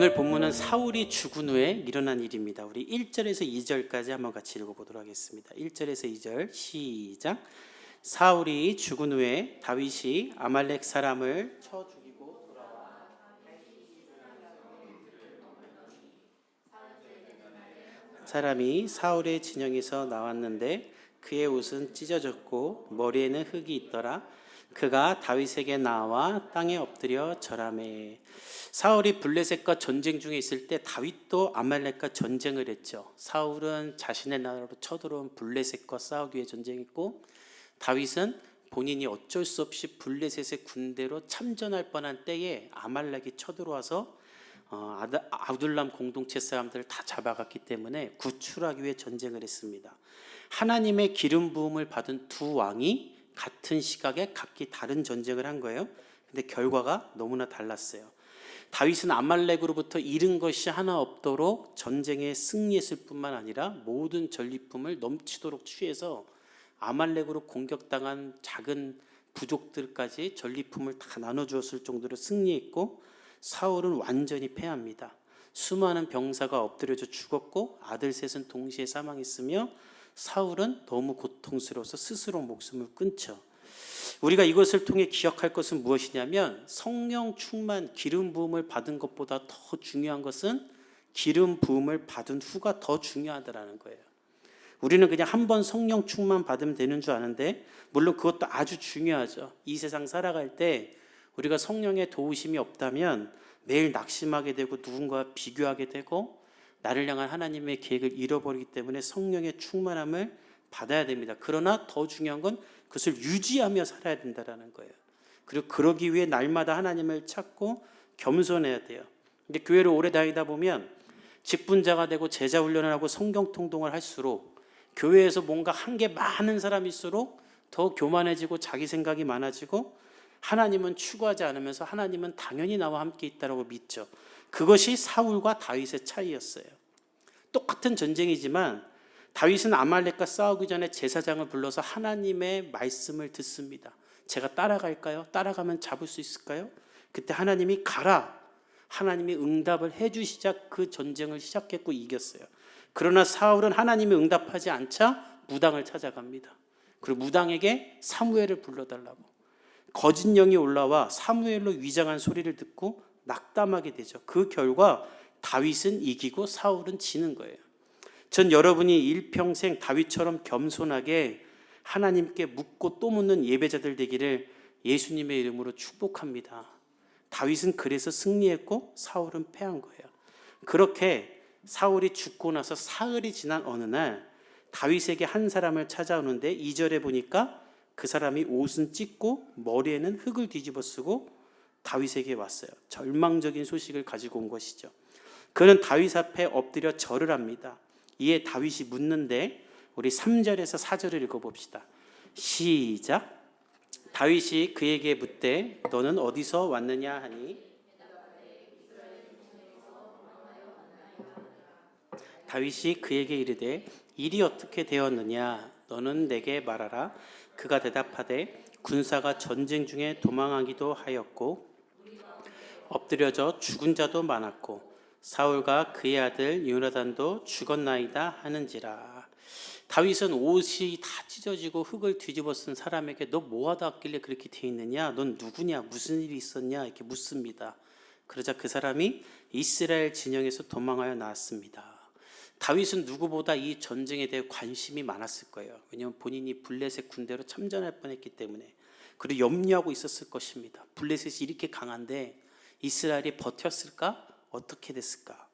오늘 본문은 사울이 죽은 후에 일어난 일입니다. 우리 1절에서 2절까지 한번 같이 읽어보도록 하겠습니다. 1절에서 2절 시작. 사울이 죽은 후에 다윗이 아말렉 사람을 쳐 죽이고 돌아와 사람이 사울의 진영에서 나왔는데 그의 옷은 찢어졌고 머리에는 흙이 있더라. 그가 다윗에게 나와 땅에 엎드려 절하매. 사울이 블레셋과 전쟁 중에 있을 때 다윗도 아말렉과 전쟁을 했죠. 사울은 자신의 나라로 쳐들어온 블레셋과 싸우기 위해 전쟁했고, 다윗은 본인이 어쩔 수 없이 블레셋의 군대로 참전할 뻔한 때에 아말렉이 쳐들어와서 아둘람 공동체 사람들을 다 잡아갔기 때문에 구출하기 위해 전쟁을 했습니다. 하나님의 기름 부음을 받은 두 왕이 같은 시각에 각기 다른 전쟁을 한 거예요. 근데 결과가 너무나 달랐어요. 다윗은 아말렉으로부터 잃은 것이 하나 없도록 전쟁에 승리했을 뿐만 아니라 모든 전리품을 넘치도록 취해서 아말렉으로 공격당한 작은 부족들까지 전리품을 다 나눠주었을 정도로 승리했고, 사울은 완전히 패합니다. 수많은 병사가 엎드려져 죽었고 아들 셋은 동시에 사망했으며 사울은 너무 고통스러워서 스스로 목숨을 끊죠. 우리가 이것을 통해 기억할 것은 무엇이냐면, 성령 충만, 기름 부음을 받은 것보다 더 중요한 것은 기름 부음을 받은 후가 더 중요하다라는 거예요. 우리는 그냥 한 번 성령 충만 받으면 되는 줄 아는데, 물론 그것도 아주 중요하죠. 이 세상 살아갈 때 우리가 성령의 도우심이 없다면 매일 낙심하게 되고 누군가와 비교하게 되고 나를 향한 하나님의 계획을 잃어버리기 때문에 성령의 충만함을 받아야 됩니다. 그러나 더 중요한 건 그것을 유지하며 살아야 된다는 거예요. 그리고 그러기 위해 날마다 하나님을 찾고 겸손해야 돼요. 근데 교회를 오래 다니다 보면 직분자가 되고 제자 훈련을 하고 성경 통독을 할수록 교회에서 뭔가 한 게 많은 사람일수록 더 교만해지고 자기 생각이 많아지고, 하나님은 추구하지 않으면서 하나님은 당연히 나와 함께 있다고 믿죠. 그것이 사울과 다윗의 차이였어요. 똑같은 전쟁이지만 다윗은 아말렉과 싸우기 전에 제사장을 불러서 하나님의 말씀을 듣습니다. 제가 따라갈까요? 따라가면 잡을 수 있을까요? 그때 하나님이 가라. 하나님이 응답을 해주시자 그 전쟁을 시작했고 이겼어요. 그러나 사울은 하나님이 응답하지 않자 무당을 찾아갑니다. 그리고 무당에게 사무엘을 불러달라고. 거짓 영이 올라와 사무엘로 위장한 소리를 듣고 낙담하게 되죠. 그 결과 다윗은 이기고 사울은 지는 거예요. 전 여러분이 일평생 다윗처럼 겸손하게 하나님께 묻고 또 묻는 예배자들 되기를 예수님의 이름으로 축복합니다. 다윗은 그래서 승리했고 사울은 패한 거예요. 그렇게 사울이 죽고 나서 사흘이 지난 어느 날 다윗에게 한 사람을 찾아오는데, 2절에 보니까 그 사람이 옷은 찢고 머리에는 흙을 뒤집어 쓰고 다윗에게 왔어요. 절망적인 소식을 가지고 온 것이죠. 그는 다윗 앞에 엎드려 절을 합니다. 이에 다윗이 묻는데, 우리 3절에서 4절을 읽어봅시다. 시작. 다윗이 그에게 묻되 너는 어디서 왔느냐 하니, 다윗이 그에게 이르되 일이 어떻게 되었느냐 너는 내게 말하라. 그가 대답하되 군사가 전쟁 중에 도망하기도 하였고 엎드려져 죽은 자도 많았고 사울과 그의 아들 요나단도 죽었나이다 하는지라. 다윗은 옷이 다 찢어지고 흙을 뒤집어 쓴 사람에게 너 뭐하다 왔길래 그렇게 돼 있느냐, 넌 누구냐, 무슨 일이 있었냐 이렇게 묻습니다. 그러자 그 사람이 이스라엘 진영에서 도망하여 나왔습니다. 다윗은 누구보다 이 전쟁에 대해 관심이 많았을 거예요. 왜냐하면 본인이 블레셋 군대로 참전할 뻔했기 때문에. 그리고 염려하고 있었을 것입니다. 블레셋이 이렇게 강한데 이스라엘이 버텼을까? 어떻게 됐을까?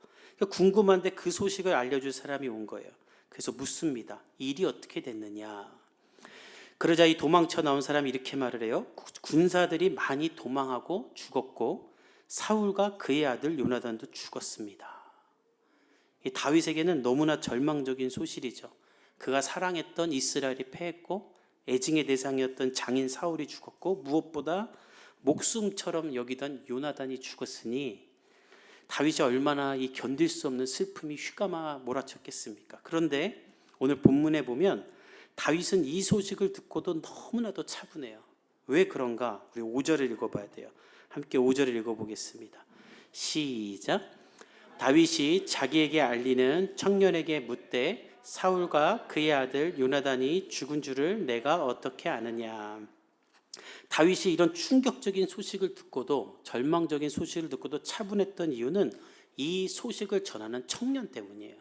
궁금한데 그 소식을 알려줄 사람이 온 거예요. 그래서 묻습니다. 일이 어떻게 됐느냐? 그러자 이 도망쳐 나온 사람이 이렇게 말을 해요. 군사들이 많이 도망하고 죽었고 사울과 그의 아들 요나단도 죽었습니다. 이 다윗에게는 너무나 절망적인 소식이죠. 그가 사랑했던 이스라엘이 패했고 애증의 대상이었던 장인 사울이 죽었고 무엇보다 목숨처럼 여기던 요나단이 죽었으니 다윗이 얼마나 이 견딜 수 없는 슬픔이 휘감아 몰아쳤겠습니까? 그런데 오늘 본문에 보면 다윗은 이 소식을 듣고도 너무나도 차분해요. 왜 그런가? 우리 5절을 읽어봐야 돼요. 함께 5절을 읽어보겠습니다. 시작. 다윗이 자기에게 알리는 청년에게 묻되 사울과 그의 아들 요나단이 죽은 줄을 내가 어떻게 아느냐. 다윗이 이런 충격적인 소식을 듣고도, 절망적인 소식을 듣고도 차분했던 이유는 이 소식을 전하는 청년 때문이에요.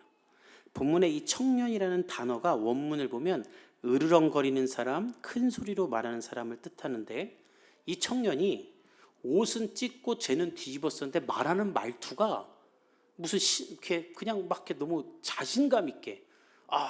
본문의 이 청년이라는 단어가 원문을 보면 으르렁거리는 사람, 큰 소리로 말하는 사람을 뜻하는데, 이 청년이 옷은 찢고 죄는 뒤집었었는데 말하는 말투가 무슨 이렇게 그냥 막 이렇게 너무 자신감 있게,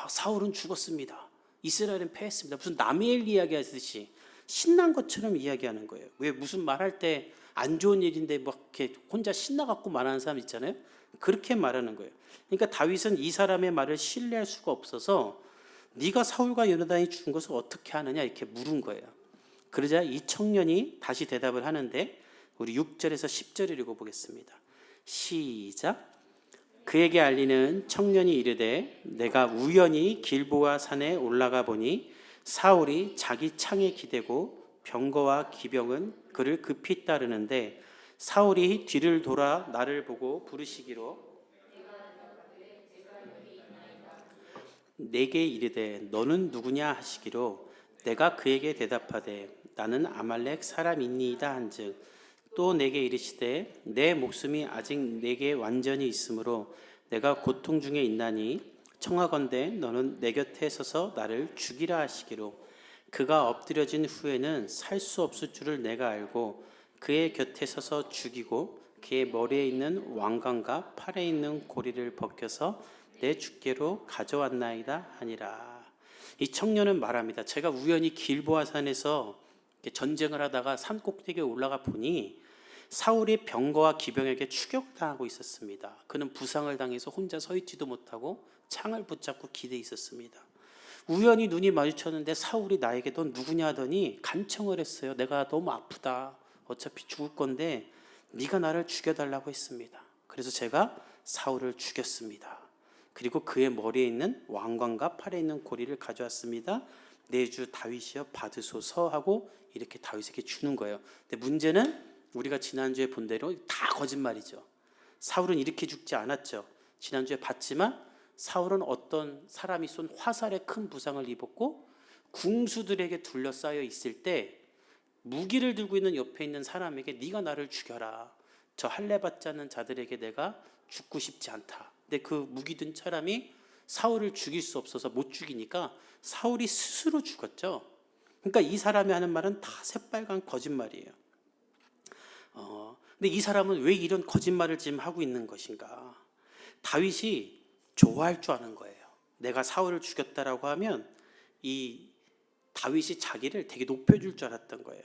사울은 죽었습니다, 이스라엘은 패했습니다, 무슨 남의 일 이야기하듯이 신난 것처럼 이야기하는 거예요. 왜 무슨 말할 때 안 좋은 일인데 막 이렇게 혼자 신나갖고 말하는 사람 있잖아요. 그렇게 말하는 거예요. 그러니까 다윗은 이 사람의 말을 신뢰할 수가 없어서 네가 사울과 요나단이 죽은 것을 어떻게 아느냐 이렇게 물은 거예요. 그러자 이 청년이 다시 대답을 하는데, 우리 6절에서 10절을 읽어보겠습니다. 시작. 그에게 알리는 청년이 이르되 내가 우연히 길보아 산에 올라가 보니 사울이 자기 창에 기대고 병거와 기병은 그를 급히 따르는데 사울이 뒤를 돌아 나를 보고 부르시기로 내게 이르되 너는 누구냐 하시기로 내가 그에게 대답하되 나는 아말렉 사람이니이다 한즉 또 내게 이르시되 내 목숨이 아직 내게 완전히 있으므로 내가 고통 중에 있나니 청하건대 너는 내 곁에 서서 나를 죽이라 하시기로 그가 엎드려진 후에는 살 수 없을 줄을 내가 알고 그의 곁에 서서 죽이고 그의 머리에 있는 왕관과 팔에 있는 고리를 벗겨서 내 주께로 가져왔나이다 하니라. 이 청년은 말합니다. 제가 우연히 길보아 산에서 전쟁을 하다가 산 꼭대기에 올라가 보니 사울이 병거와 기병에게 추격당하고 있었습니다. 그는 부상을 당해서 혼자 서 있지도 못하고 창을 붙잡고 기대에 있었습니다. 우연히 눈이 마주쳤는데 사울이 나에게 넌 누구냐 하더니 간청을 했어요. 내가 너무 아프다, 어차피 죽을 건데 네가 나를 죽여달라고 했습니다. 그래서 제가 사울을 죽였습니다. 그리고 그의 머리에 있는 왕관과 팔에 있는 고리를 가져왔습니다. 내 주 다윗이여 받으소서 하고 이렇게 다윗에게 주는 거예요. 근데 문제는 우리가 지난주에 본 대로 다 거짓말이죠. 사울은 이렇게 죽지 않았죠. 지난주에 봤지만 사울은 어떤 사람이 쏜 화살에 큰 부상을 입었고 궁수들에게 둘러싸여 있을 때 무기를 들고 있는 옆에 있는 사람에게 네가 나를 죽여라, 저 할례 받지 않는 자들에게 내가 죽고 싶지 않다. 근데 그 무기 든 사람이 사울을 죽일 수 없어서 못 죽이니까 사울이 스스로 죽었죠. 그러니까 이 사람이 하는 말은 다 새빨간 거짓말이에요. 근데 이 사람은 왜 이런 거짓말을 지금 하고 있는 것인가? 다윗이 좋아할 줄 아는 거예요. 내가 사울을 죽였다라고 하면 이 다윗이 자기를 되게 높여줄 줄 알았던 거예요.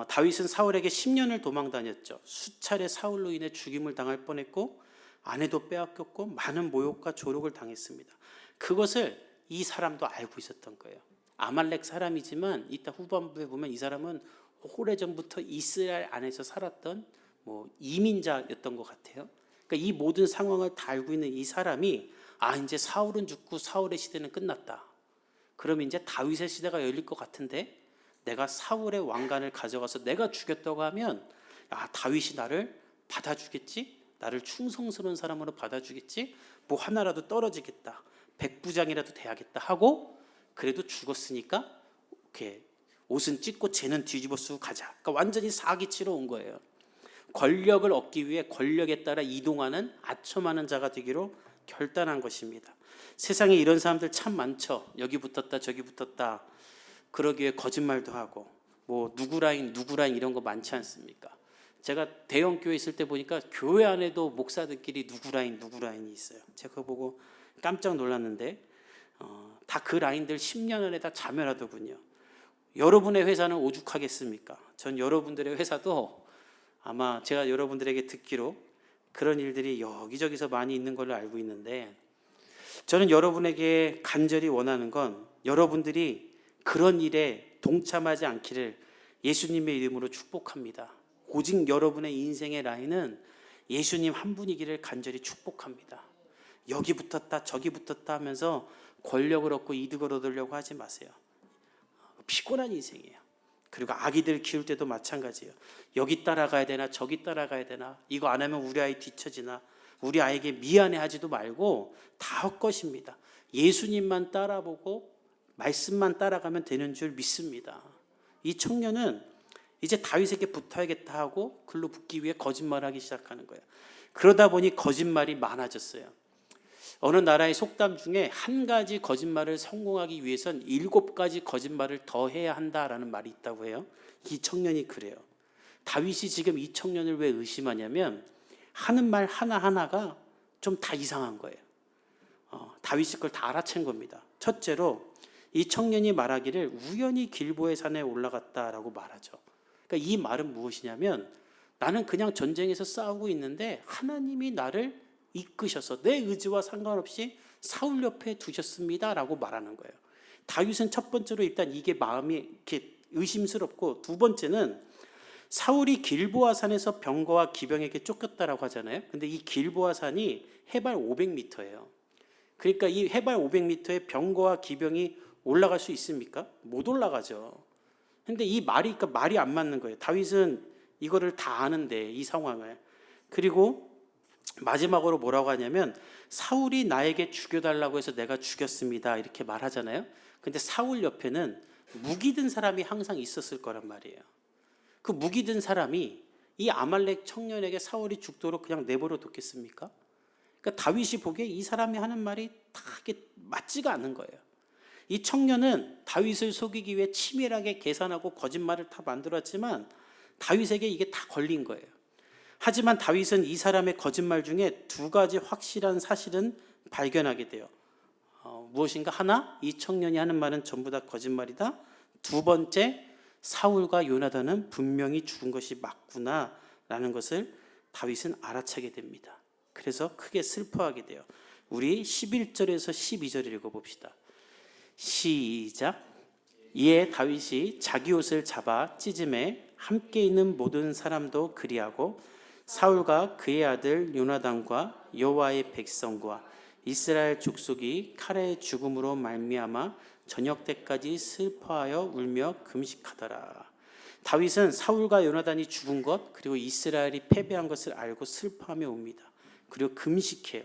다윗은 사울에게 10년을 도망 다녔죠. 수차례 사울로 인해 죽임을 당할 뻔했고 아내도 빼앗겼고 많은 모욕과 조롱을 당했습니다. 그것을 이 사람도 알고 있었던 거예요. 아말렉 사람이지만 이따 후반부에 보면 이 사람은 오래전부터 이스라엘 안에서 살았던 이민자였던 것 같아요. 그러니까 이 모든 상황을 다 알고 있는 이 사람이 이제 사울은 죽고 사울의 시대는 끝났다. 그러면 이제 다윗의 시대가 열릴 것 같은데 내가 사울의 왕관을 가져가서 내가 죽였다고 하면 다윗이 나를 받아주겠지? 나를 충성스러운 사람으로 받아주겠지? 뭐 하나라도 떨어지겠다. 백부장이라도 돼야겠다 하고 그래도 죽었으니까 이렇게 옷은 찢고 죄는 뒤집어 쓰고 가자. 그러니까 완전히 사기치러 온 거예요. 권력을 얻기 위해 권력에 따라 이동하는 아첨하는 자가 되기로 결단한 것입니다. 세상에 이런 사람들 참 많죠. 여기 붙었다 저기 붙었다. 그러기 위해 거짓말도 하고 누구라인 이런 거 많지 않습니까? 제가 대형 교회 있을 때 보니까 교회 안에도 목사들끼리 누구라인이 있어요. 제가 그거 보고 깜짝 놀랐는데 다 그 라인들 10년 안에 다 자멸하더군요. 여러분의 회사는 오죽하겠습니까? 전 여러분들의 회사도 아마 제가 여러분들에게 듣기로 그런 일들이 여기저기서 많이 있는 걸로 알고 있는데, 저는 여러분에게 간절히 원하는 건 여러분들이 그런 일에 동참하지 않기를 예수님의 이름으로 축복합니다. 오직 여러분의 인생의 라인은 예수님 한 분이기를 간절히 축복합니다. 여기 붙었다 저기 붙었다 하면서 권력을 얻고 이득을 얻으려고 하지 마세요. 피곤한 인생이에요. 그리고 아기들 키울 때도 마찬가지예요. 여기 따라가야 되나 저기 따라가야 되나, 이거 안 하면 우리 아이 뒤처지나, 우리 아이에게 미안해하지도 말고 다 헛것입니다. 예수님만 따라보고 말씀만 따라가면 되는 줄 믿습니다. 이 청년은 이제 다윗에게 붙어야겠다 하고 글로 붙기 위해 거짓말을 하기 시작하는 거예요. 그러다 보니 거짓말이 많아졌어요. 어느 나라의 속담 중에 한 가지 거짓말을 성공하기 위해선 7가지 거짓말을 더 해야 한다라는 말이 있다고 해요. 이 청년이 그래요. 다윗이 지금 이 청년을 왜 의심하냐면 하는 말 하나하나가 좀 다 이상한 거예요. 다윗이 그걸 다 알아챈 겁니다. 첫째로 이 청년이 말하기를 우연히 길보의 산에 올라갔다라고 말하죠. 그러니까 이 말은 무엇이냐면 나는 그냥 전쟁에서 싸우고 있는데 하나님이 나를 이끄셔서 내 의지와 상관없이 사울 옆에 두셨습니다라고 말하는 거예요. 다윗은 첫 번째로 일단 이게 마음이 이렇게 의심스럽고, 두 번째는 사울이 길보아 산에서 병거와 기병에게 쫓겼다라고 하잖아요. 근데 이 길보아 산이 해발 500m예요. 그러니까 이 해발 500m에 병거와 기병이 올라갈 수 있습니까? 못 올라가죠. 근데 이 말이, 그러니까 말이 안 맞는 거예요. 다윗은 이거를 다 아는데, 이 상황을. 그리고 마지막으로 뭐라고 하냐면 사울이 나에게 죽여달라고 해서 내가 죽였습니다 이렇게 말하잖아요. 근데 사울 옆에는 무기 든 사람이 항상 있었을 거란 말이에요. 그 무기 든 사람이 이 아말렉 청년에게 사울이 죽도록 그냥 내버려 뒀겠습니까? 그러니까 다윗이 보기에 이 사람이 하는 말이 다 이게 맞지가 않는 거예요. 이 청년은 다윗을 속이기 위해 치밀하게 계산하고 거짓말을 다 만들었지만 다윗에게 이게 다 걸린 거예요. 하지만 다윗은 이 사람의 거짓말 중에 2가지 확실한 사실은 발견하게 돼요. 무엇인가? 하나, 이 청년이 하는 말은 전부 다 거짓말이다. 두 번째, 사울과 요나단은 분명히 죽은 것이 맞구나 라는 것을 다윗은 알아차게 됩니다. 그래서 크게 슬퍼하게 돼요. 우리 11절에서 12절 읽어봅시다. 시작. 이에 다윗이 자기 옷을 잡아 찢음에 함께 있는 모든 사람도 그리하고 사울과 그의 아들 요나단과 여호와의 백성과 이스라엘 족속이 칼의 죽음으로 말미암아 저녁 때까지 슬퍼하여 울며 금식하더라. 다윗은 사울과 요나단이 죽은 것, 그리고 이스라엘이 패배한 것을 알고 슬퍼하며 옵니다. 그리고 금식해요.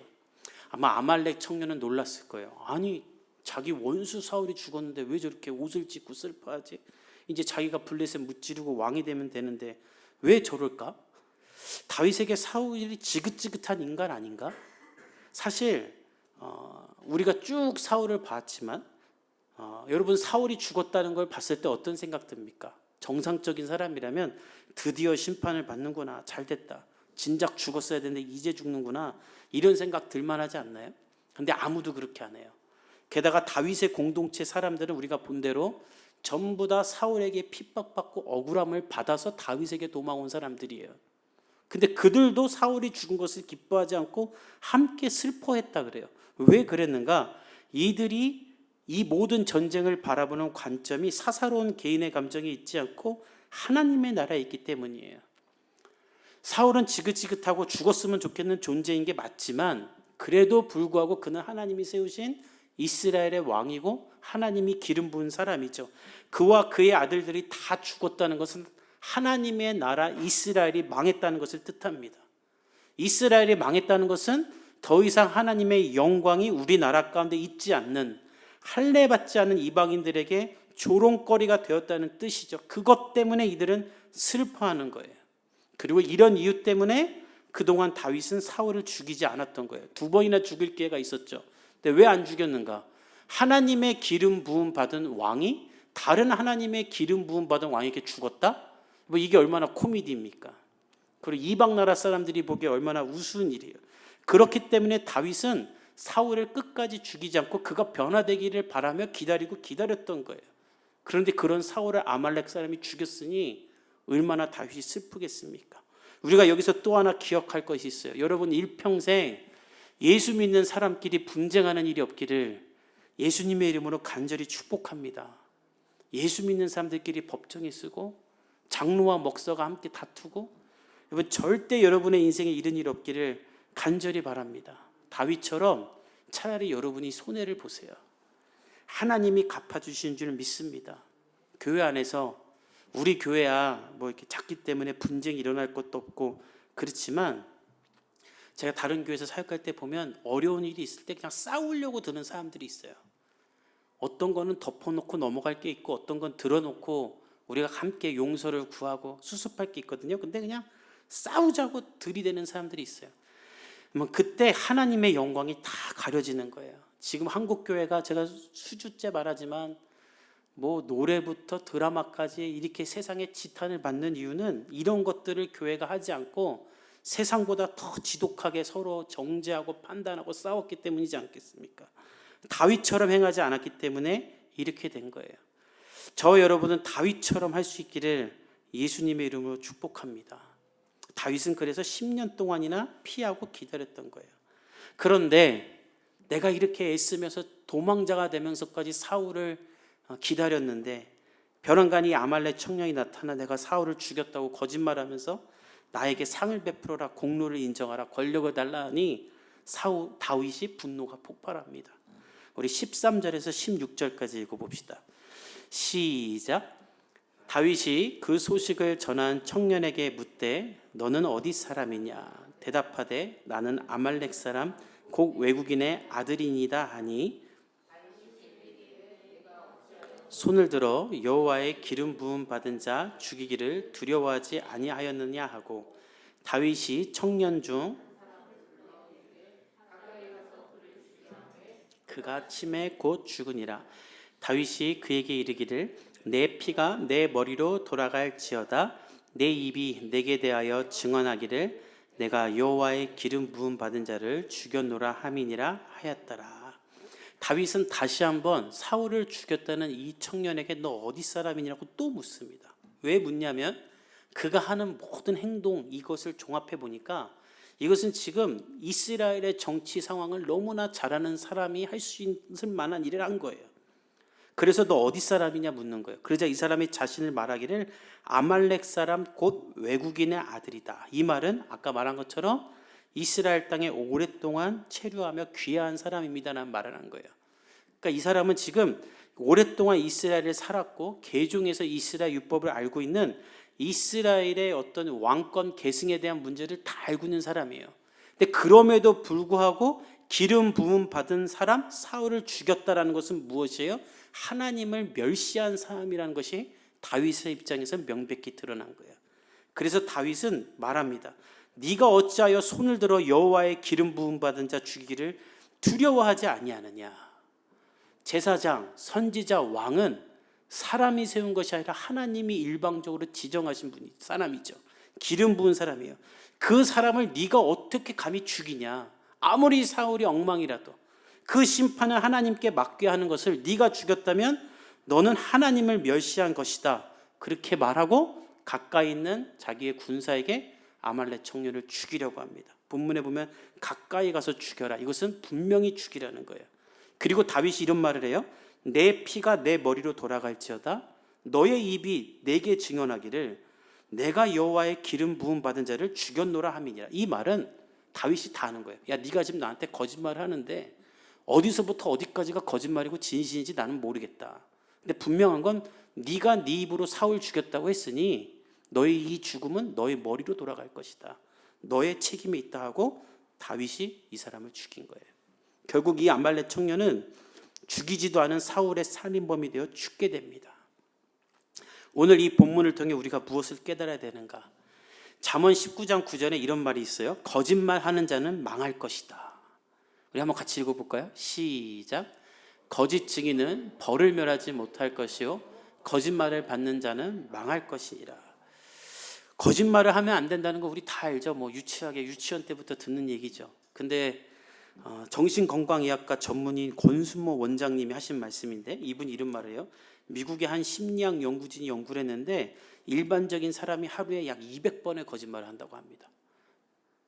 아마 아말렉 청년은 놀랐을 거예요. 아니, 자기 원수 사울이 죽었는데 왜 저렇게 옷을 찢고 슬퍼하지? 이제 자기가 블레셋 무찌르고 왕이 되면 되는데 왜 저럴까? 다윗에게 사울이 지긋지긋한 인간 아닌가? 사실 우리가 쭉 사울을 봤지만 여러분, 사울이 죽었다는 걸 봤을 때 어떤 생각 듭니까? 정상적인 사람이라면 드디어 심판을 받는구나, 잘됐다, 진작 죽었어야 되는데 이제 죽는구나, 이런 생각 들만하지 않나요? 근데 아무도 그렇게 안 해요. 게다가 다윗의 공동체 사람들은 우리가 본 대로 전부 다 사울에게 핍박받고 억울함을 받아서 다윗에게 도망온 사람들이에요. 근데 그들도 사울이 죽은 것을 기뻐하지 않고 함께 슬퍼했다 그래요. 왜 그랬는가? 이들이 이 모든 전쟁을 바라보는 관점이 사사로운 개인의 감정이 있지 않고 하나님의 나라에 있기 때문이에요. 사울은 지긋지긋하고 죽었으면 좋겠는 존재인 게 맞지만 그래도 불구하고 그는 하나님이 세우신 이스라엘의 왕이고 하나님이 기름 부은 사람이죠. 그와 그의 아들들이 다 죽었다는 것은 하나님의 나라 이스라엘이 망했다는 것을 뜻합니다. 이스라엘이 망했다는 것은 더 이상 하나님의 영광이 우리나라 가운데 있지 않는, 할례받지 않은 이방인들에게 조롱거리가 되었다는 뜻이죠. 그것 때문에 이들은 슬퍼하는 거예요. 그리고 이런 이유 때문에 그동안 다윗은 사울을 죽이지 않았던 거예요. 2번이나 죽일 기회가 있었죠. 근데 왜 안 죽였는가? 하나님의 기름 부음 받은 왕이 다른 하나님의 기름 부음 받은 왕에게 죽었다? 뭐 이게 얼마나 코미디입니까? 그리고 이방 나라 사람들이 보기에 얼마나 우스운 일이에요. 그렇기 때문에 다윗은 사울을 끝까지 죽이지 않고 그가 변화되기를 바라며 기다렸던 거예요. 그런데 그런 사울을 아말렉 사람이 죽였으니 얼마나 다윗이 슬프겠습니까? 우리가 여기서 또 하나 기억할 것이 있어요. 여러분, 일평생 예수 믿는 사람끼리 분쟁하는 일이 없기를 예수님의 이름으로 간절히 축복합니다. 예수 믿는 사람들끼리 법정에 쓰고 장로와 목사가 함께 다투고, 여러분, 절대 여러분의 인생에 이런 일 없기를 간절히 바랍니다. 다윗처럼 차라리 여러분이 손해를 보세요. 하나님이 갚아주신 줄 믿습니다. 교회 안에서 우리 교회야 뭐 이렇게 작기 때문에 분쟁이 일어날 것도 없고 그렇지만 제가 다른 교회에서 사역할 때 보면 어려운 일이 있을 때 그냥 싸우려고 드는 사람들이 있어요. 어떤 거는 덮어놓고 넘어갈 게 있고 어떤 건 들어놓고 우리가 함께 용서를 구하고 수습할 게 있거든요. 근데 그냥 싸우자고 들이대는 사람들이 있어요. 그때 하나님의 영광이 다 가려지는 거예요. 지금 한국 교회가 제가 수주째 말하지만 뭐 노래부터 드라마까지 이렇게 세상의 지탄을 받는 이유는 이런 것들을 교회가 하지 않고 세상보다 더 지독하게 서로 정죄하고 판단하고 싸웠기 때문이지 않겠습니까? 다윗처럼 행하지 않았기 때문에 이렇게 된 거예요. 저 여러분은 다윗처럼 할 수 있기를 예수님의 이름으로 축복합니다. 다윗은 그래서 10년 동안이나 피하고 기다렸던 거예요. 그런데 내가 이렇게 애쓰면서 도망자가 되면서까지 사울을 기다렸는데 벼랑간이 아말렉 청년이 나타나 내가 사울을 죽였다고 거짓말하면서 나에게 상을 베풀어라, 공로를 인정하라, 권력을 달라니 다윗이 분노가 폭발합니다. 우리 13절에서 16절까지 읽어봅시다. 시작. 다윗이 그 소식을 전한 청년에게 묻되 너는 어디 사람이냐? 대답하되 나는 아말렉 사람 곧 외국인의 아들이니다 하니 손을 들어 여호와의 기름 부음 받은 자 죽이기를 두려워하지 아니하였느냐 하고 다윗이 청년 중 그가 치매 곧 죽으니라. 다윗이 그에게 이르기를 내 피가 내 머리로 돌아갈지어다 내 입이 내게 대하여 증언하기를 내가 여호와의 기름 부음 받은 자를 죽였노라 함이니라 하였더라. 다윗은 다시 한번 사울을 죽였다는 이 청년에게 너 어디 사람이냐고 또 묻습니다. 왜 묻냐면 그가 하는 모든 행동 이것을 종합해 보니까 이것은 지금 이스라엘의 정치 상황을 너무나 잘 아는 사람이 할 수 있을 만한 일을 한 거예요. 그래서 너 어디 사람이냐 묻는 거예요. 그러자 이 사람이 자신을 말하기를 아말렉 사람 곧 외국인의 아들이다. 이 말은 아까 말한 것처럼 이스라엘 땅에 오랫동안 체류하며 귀화한 사람입니다라는 말을 한 거예요. 그러니까 이 사람은 지금 오랫동안 이스라엘에 살았고 개종에서 이스라엘 율법을 알고 있는 이스라엘의 어떤 왕권 계승에 대한 문제를 다 알고 있는 사람이에요. 근데 그럼에도 불구하고 기름 부음 받은 사람 사울을 죽였다라는 것은 무엇이에요? 하나님을 멸시한 사람이라는 것이 다윗의 입장에서 명백히 드러난 거예요. 그래서 다윗은 말합니다. 네가 어찌하여 손을 들어 여호와의 기름 부음 받은 자 죽이기를 두려워하지 아니하느냐. 제사장, 선지자, 왕은 사람이 세운 것이 아니라 하나님이 일방적으로 지정하신 분이 사람이죠. 기름 부은 사람이에요. 그 사람을 네가 어떻게 감히 죽이냐. 아무리 사울이 엉망이라도 그 심판을 하나님께 맡게 하는 것을 네가 죽였다면 너는 하나님을 멸시한 것이다. 그렇게 말하고 가까이 있는 자기의 군사에게 아말렉 청년을 죽이려고 합니다. 본문에 보면 가까이 가서 죽여라. 이것은 분명히 죽이라는 거예요. 그리고 다윗이 이런 말을 해요. 내 피가 내 머리로 돌아갈지어다 너의 입이 내게 증언하기를 내가 여호와의 기름 부음 받은 자를 죽였노라 함이니라. 이 말은 다윗이 다 하는 거예요. 야, 네가 지금 나한테 거짓말을 하는데 어디서부터 어디까지가 거짓말이고 진실인지 나는 모르겠다. 근데 분명한 건 네가 네 입으로 사울 죽였다고 했으니 너의 이 죽음은 너의 머리로 돌아갈 것이다. 너의 책임이 있다 하고 다윗이 이 사람을 죽인 거예요. 결국 이 아말렉 청년은 죽이지도 않은 사울의 살인범이 되어 죽게 됩니다. 오늘 이 본문을 통해 우리가 무엇을 깨달아야 되는가? 잠언 19장 9절에 이런 말이 있어요. 거짓말하는 자는 망할 것이다. 우리 한번 같이 읽어볼까요? 시작. 거짓 증인은 벌을 멸하지 못할 것이요 거짓말을 받는 자는 망할 것이니라. 거짓말을 하면 안 된다는 거 우리 다 알죠. 뭐 유치하게 유치원 때부터 듣는 얘기죠. 근데 정신건강의학과 전문인 권순모 원장님이 하신 말씀인데 이분이 이런 말을 해요. 미국의 한 심리학 연구진이 연구를 했는데 일반적인 사람이 하루에 약 200번의 거짓말을 한다고 합니다.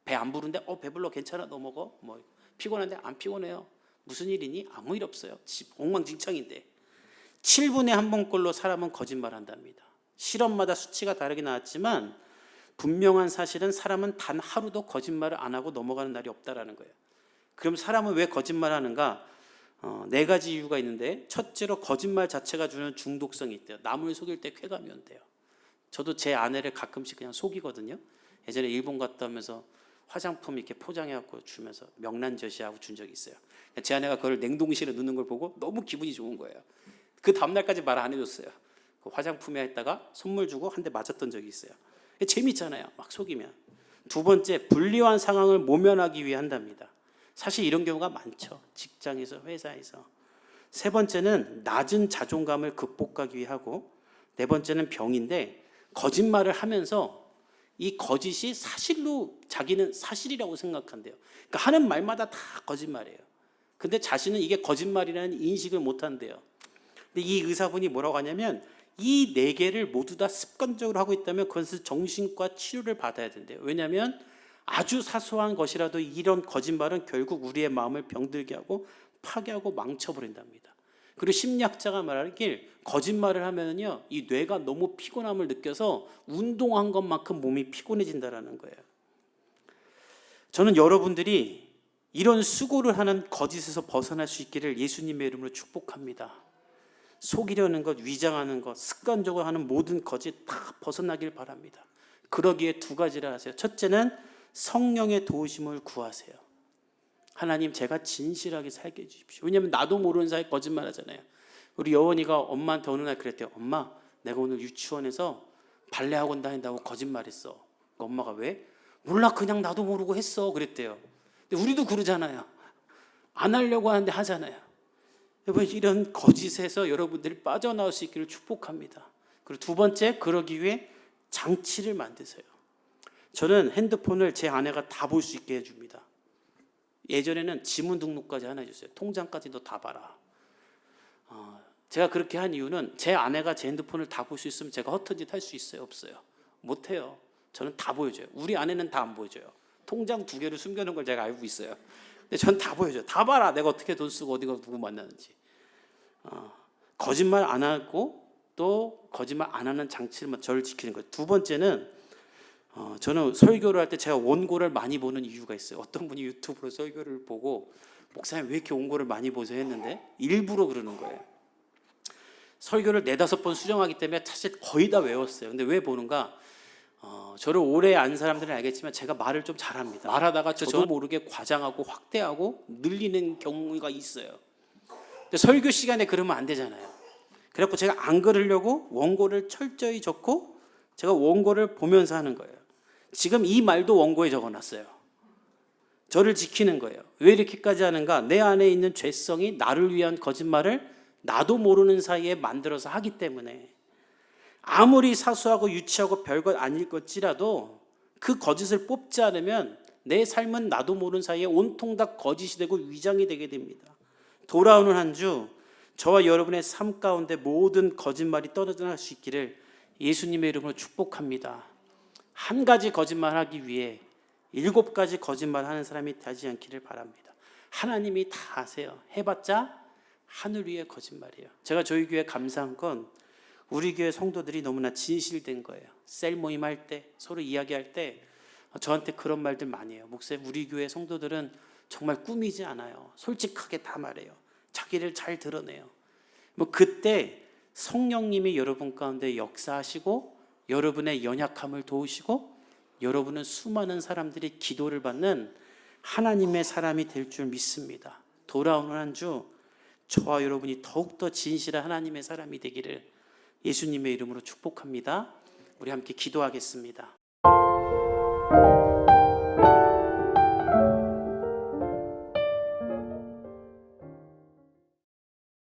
배 안 부른데 배불러 괜찮아 너 먹어. 뭐 피곤한데 안 피곤해요. 무슨 일이니? 아무 일 없어요. 엉망진창인데 7분에 한 번꼴로 사람은 거짓말한답니다. 실험마다 수치가 다르게 나왔지만 분명한 사실은 사람은 단 하루도 거짓말을 안 하고 넘어가는 날이 없다라는 거예요. 그럼 사람은 왜 거짓말하는가? 4가지 이유가 있는데 첫째로 거짓말 자체가 주는 중독성이 있대요. 남을 속일 때 쾌감이 온대요. 저도 제 아내를 가끔씩 그냥 속이거든요. 예전에 일본 갔다 오면서 화장품 이렇게 포장해갖고 주면서 명란젓이하고 준 적이 있어요. 제 아내가 그걸 냉동실에 넣는 걸 보고 너무 기분이 좋은 거예요. 그 다음날까지 말 안 해줬어요. 그 화장품에 했다가 선물 주고 한 대 맞았던 적이 있어요. 재밌잖아요. 막 속이면. 두 번째, 불리한 상황을 모면하기 위해 한답니다. 사실 이런 경우가 많죠. 직장에서, 회사에서. 세 번째는 낮은 자존감을 극복하기 위해 하고, 네 번째는 병인데 거짓말을 하면서 이 거짓이 사실로 자기는 사실이라고 생각한대요. 그러니까 하는 말마다 다 거짓말이에요. 근데 자신은 이게 거짓말이라는 인식을 못한대요. 근데 이 의사분이 뭐라고 하냐면 이 네 개를 모두 다 습관적으로 하고 있다면 그것은 정신과 치료를 받아야 된대요. 왜냐하면 아주 사소한 것이라도 이런 거짓말은 결국 우리의 마음을 병들게 하고 파괴하고 망쳐버린답니다. 그리고 심리학자가 말하길 거짓말을 하면요 이 뇌가 너무 피곤함을 느껴서 운동한 것만큼 몸이 피곤해진다라는 거예요. 저는 여러분들이 이런 수고를 하는 거짓에서 벗어날 수 있기를 예수님의 이름으로 축복합니다. 속이려는 것, 위장하는 것, 습관적으로 하는 모든 거짓 다 벗어나길 바랍니다. 그러기에 두 가지를 하세요. 첫째는 성령의 도우심을 구하세요. 하나님, 제가 진실하게 살게 해주십시오. 왜냐하면 나도 모르는 사이에 거짓말 하잖아요. 우리 여원이가 엄마한테 어느 날 그랬대요. 엄마, 내가 오늘 유치원에서 발레학원 다닌다고 거짓말했어. 그러니까 엄마가 왜? 몰라, 그냥 나도 모르고 했어. 그랬대요. 근데 우리도 그러잖아요. 안 하려고 하는데 하잖아요. 여러분, 이런 거짓에서 여러분들이 빠져나올 수 있기를 축복합니다. 그리고 두 번째, 그러기 위해 장치를 만드세요. 저는 핸드폰을 제 아내가 다 볼 수 있게 해줍니다. 예전에는 지문 등록까지 하나 해줬어요. 통장까지도 다 봐라. 제가 그렇게 한 이유는 제 아내가 제 핸드폰을 다 볼 수 있으면 제가 허튼 짓 할 수 있어요? 없어요? 못해요. 저는 다 보여줘요. 우리 아내는 다 안 보여줘요. 통장 2개를 숨겨놓은 걸 제가 알고 있어요. 근데 저는 다 보여줘요. 다 봐라. 내가 어떻게 돈 쓰고 어디가 누구 만나는지. 거짓말 안 하고 또 거짓말 안 하는 장치를 저를 지키는 거예요. 두 번째는 저는 설교를 할 때 제가 원고를 많이 보는 이유가 있어요. 어떤 분이 유튜브로 설교를 보고 목사님 왜 이렇게 원고를 많이 보세요 했는데 일부러 그러는 거예요. 설교를 4-5번 수정하기 때문에 사실 거의 다 외웠어요. 근데 왜 보는가? 저를 오래 안 사람들은 알겠지만 제가 말을 좀 잘합니다. 말하다가 저도 모르게 과장하고 확대하고 늘리는 경우가 있어요. 근데 설교 시간에 그러면 안 되잖아요. 그래서 제가 안 그러려고 원고를 철저히 적고 제가 원고를 보면서 하는 거예요. 지금 이 말도 원고에 적어놨어요. 저를 지키는 거예요. 왜 이렇게까지 하는가? 내 안에 있는 죄성이 나를 위한 거짓말을 나도 모르는 사이에 만들어서 하기 때문에 아무리 사소하고 유치하고 별것 아닐 것지라도 그 거짓을 뽑지 않으면 내 삶은 나도 모르는 사이에 온통 다 거짓이 되고 위장이 되게 됩니다. 돌아오는 한 주 저와 여러분의 삶 가운데 모든 거짓말이 떨어져날 수 있기를 예수님의 이름으로 축복합니다. 한 가지 거짓말하기 위해 7가지 거짓말하는 사람이 되지 않기를 바랍니다. 하나님이 다 아세요. 해봤자 하늘 위의 거짓말이에요. 제가 저희 교회 감사한 건 우리 교회 성도들이 너무나 진실된 거예요. 셀 모임할 때 서로 이야기할 때 저한테 그런 말들 많이 해요. 목사님, 우리 교회 성도들은 정말 꾸미지 않아요. 솔직하게 다 말해요. 자기를 잘 드러내요. 그때 성령님이 여러분 가운데 역사하시고 여러분의 연약함을 도우시고 여러분은 수많은 사람들이 기도를 받는 하나님의 사람이 될 줄 믿습니다. 돌아오는 한 주 저와 여러분이 더욱더 진실한 하나님의 사람이 되기를 예수님의 이름으로 축복합니다. 우리 함께 기도하겠습니다.